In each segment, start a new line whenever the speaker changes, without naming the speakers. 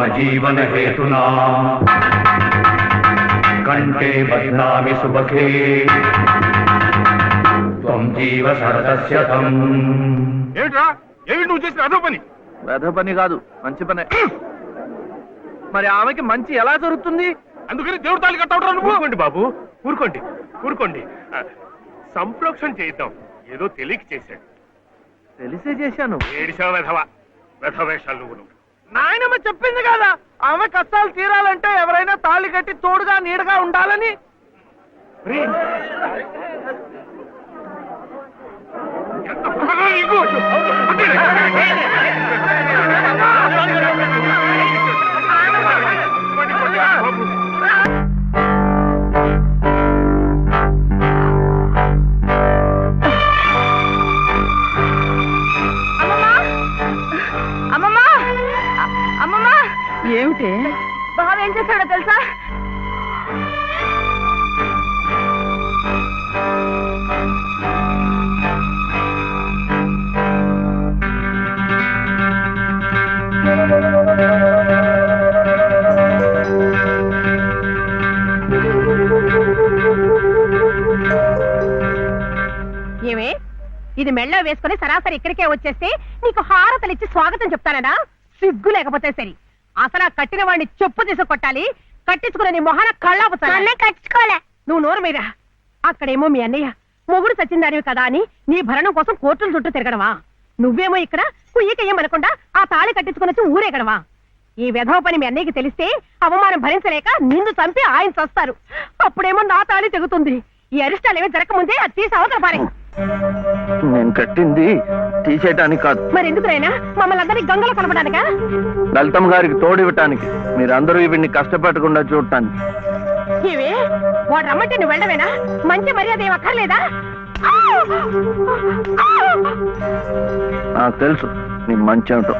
मम जीवन हेतुना कंठे बध्नामि सुबखे त्वं जीव शरदस्यतम्।
ఏమిట్రా ఏమిటి నువ్వు చేసిన అదో పని?
వెధ పని కాదు, మంచి పనే. మరి ఆమెకి మంచి ఎలా జరుగుతుంది?
అందుకని దేవుడు తాళి కట్టవడం నువ్వు. ఊరుకోండి బాబు, ఊరుకోండి ఊరుకోండి. సంప్రోక్షణ చేద్దాం. ఏదో తెలియక చేశాడు.
తెలిసే చేశాను.
ఏడిసావు వెధవ వెధవేషాలు నువ్వు.
నాయనమ్మ చెప్పింది కదా, ఆమె కష్టాలు తీరాలంటే ఎవరైనా తాళి కట్టి తోడుగా నీడగా ఉండాలని.
ఏమిటి
బావ ఏం చేశాడో తెలుసా?
ఏమే, ఇది మెళ్ళో వేసుకుని సరాసరి ఇక్కడికే వచ్చేస్తే నీకు హారతలు ఇచ్చి స్వాగతం చెప్తానడా? సిగ్గు లేకపోతే సరి. అసలు ఆ కట్టిన వాడిని చెప్పు తీసు కొట్టాలి. కట్టించుకునే నీ మొహన కళ్ళాపుతానే. కట్టించుకోలే. నువ్వు నోరు మీద. అక్కడేమో మీ అన్నయ్య మొగుడు సచ్చిందానివి కదా అని నీ భరణం కోసం కోర్టుల చుట్టూ తిరగడమా? నువ్వేమో ఇక్కడ కుయ్యకెయ్యమనకుండా ఆ తాళి కట్టించుకుని ఊరేగడమా? ఈ వెధవ పని మీ అన్నయ్యకి తెలిస్తే అవమానం భరించలేక నిన్ను చంపి ఆయన చస్తారు. అప్పుడేమో నా తాళి తెగుతుంది. ఈ అరిష్టాలు ఏమీ జరగకముందే అది తీసి అవతల పారే.
నేను కట్టింది తీసేయటానికి కాదు.
మరి ఎందుకునైనా మమ్మల్ని అందరినీ గంగలో కలపడానికా?
లలితమ్మ గారికి తోడివ్వటానికి, మీరందరూ వీడిని కష్టపెట్టకుండా చూడటానికి.
ఇవే వాడు రమ్మంటే నువ్వు వెళ్ళవేనా? మంచి మర్యాద ఏం అక్కర్లేదా?
నాకు తెలుసు నీ మంచి ఏమిటో.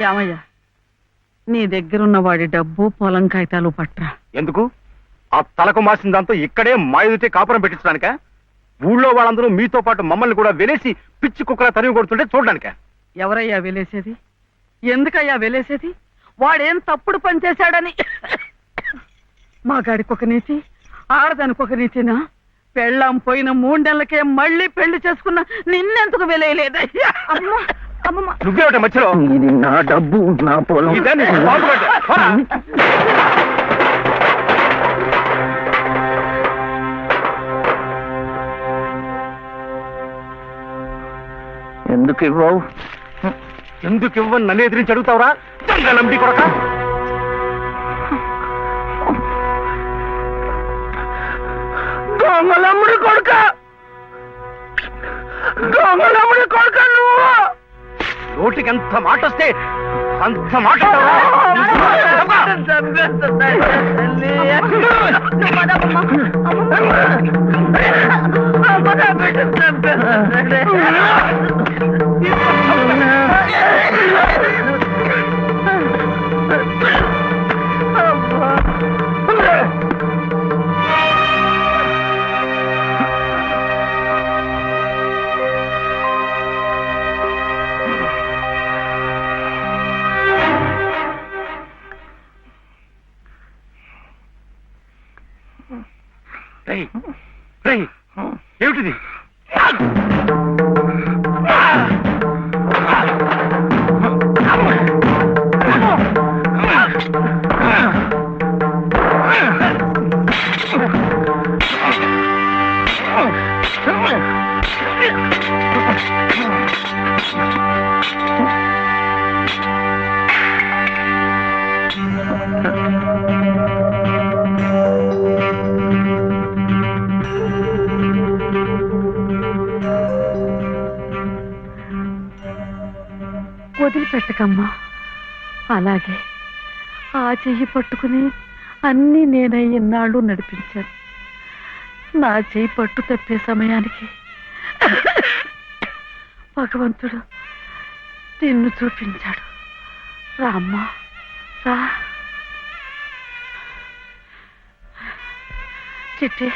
యామయ్య, నీ దగ్గరున్న వాడి డబ్బు పొలం కాగితాలు పట్రా.
ఎందుకు? ఆ తలకు మాసిన దాంతో ఇక్కడే మాయుడితే కాపురం పెట్టించడానిక? ఊళ్ళో వాళ్ళందరూ మీతో పాటు మమ్మల్ని కూడా వెలేసి పిచ్చి కుక్కల తరిమి కొడుతుంటే చూడడానిక?
ఎవరయ్యా వెలేసేది? ఎందుకయ్యా వెలేసేది? వాడేం తప్పుడు పని చేశాడని? మా గాడికొక నీతి, ఆడదానికొక నీతినా? పెళ్ళాం పోయిన 3 నెలలకే మళ్ళీ పెళ్లి చేసుకున్న నిన్నెందుకు వెలేయలేదయ్యా?
నువ్వేమిట మధ్యలో?
ఇది నా డబ్బు, నా పొలం. ఎందుకు ఇవ్వవు?
ఎందుకు ఇవ్వని నన్ను ఎదిరించి అడుగుతావురా? నంబి కొడక.
దొంగలమ్ముడి కొడుక, దొంగలమ్ముడి కొడుక నువ్వు.
నోటికి ఎంత మాట వస్తే అంత మాట. ఏమిటిది?
వదిలిపెట్టకమ్మా. అలాగే ఆ చెయ్యి పట్టుకుని అన్నీ నేనై ఇన్నాళ్ళు నడిపించాను. నా చెయ్యి పట్టు తప్పే సమయానికి భగవంతుడు నిన్ను చూపించాడు. రామ్మా రా. చిట్టి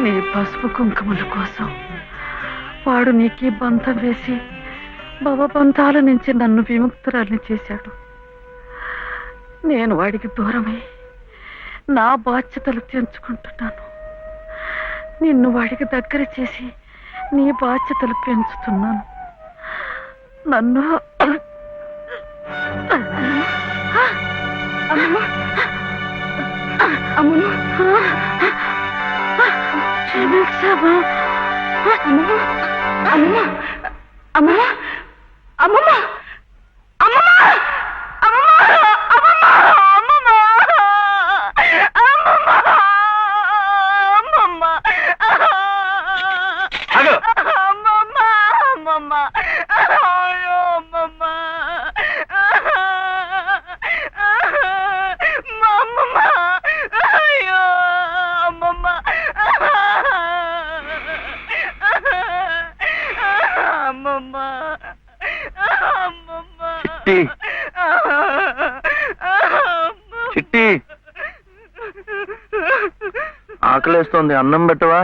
నీ పసుపు కుంకుమల కోసం వాడు నీకీ బంధం వేసి భవబంధాల నుంచి నన్ను విముక్తురాల్ని చేశాడు. నేను వాడికి దూరమై నా బాధ్యతలు తెంచుకుంటున్నాను. నిన్ను వాడికి దగ్గర చేసి నీ బాధ్యతలు పెంచుతున్నాను. నన్ను క్షమించమా.
చిట్టి చిట్టి ఆకలేస్తోంది, అన్నం పెట్టవా?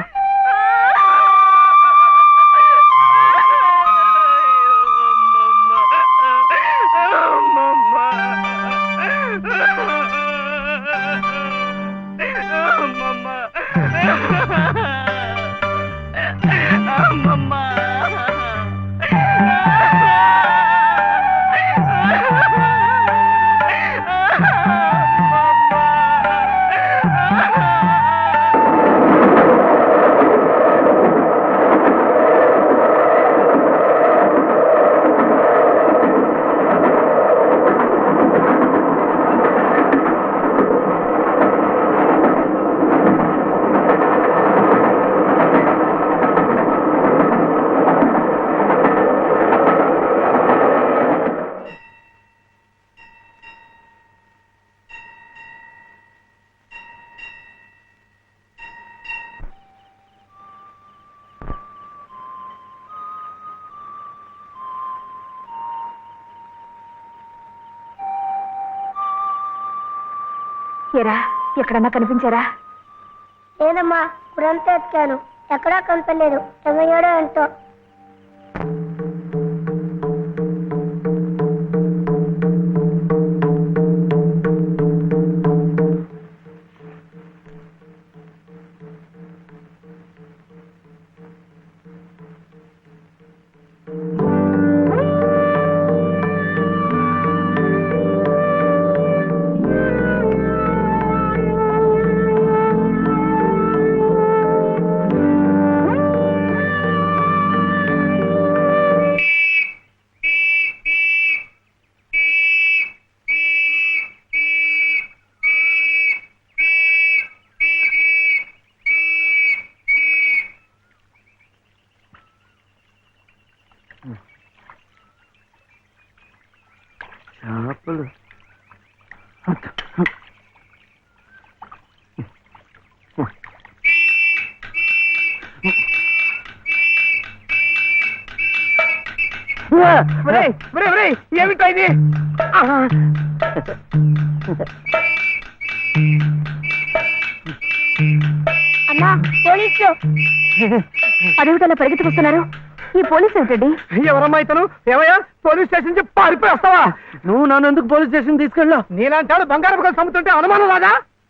ఏరా, ఎక్కడన్నా కనిపించారా?
లేదమ్మా, ఊరంతా ఎత్తాను, ఎక్కడా కనపడలేదు. ఏమయ్యాడో ఎంతో.
చేపలు
ఏమిటో ఇది?
అమ్మా, పోలీసులు!
అడవిటలా పరిగెత్తుకొస్తున్నారు. ఈ పోలీసు ఏమిటండి?
ఎవరమ్మా ఇతను? ఏమయ్యా, పోలీస్ స్టేషన్ నుంచి పారిపోయి వస్తావా?
నువ్వు నన్ను ఎందుకు పోలీస్ స్టేషన్ తీసుకెళ్ళా?
నీలాంటి వాడు బంగారం కోసం అమ్ముతుంటే అనుమానం రాదా?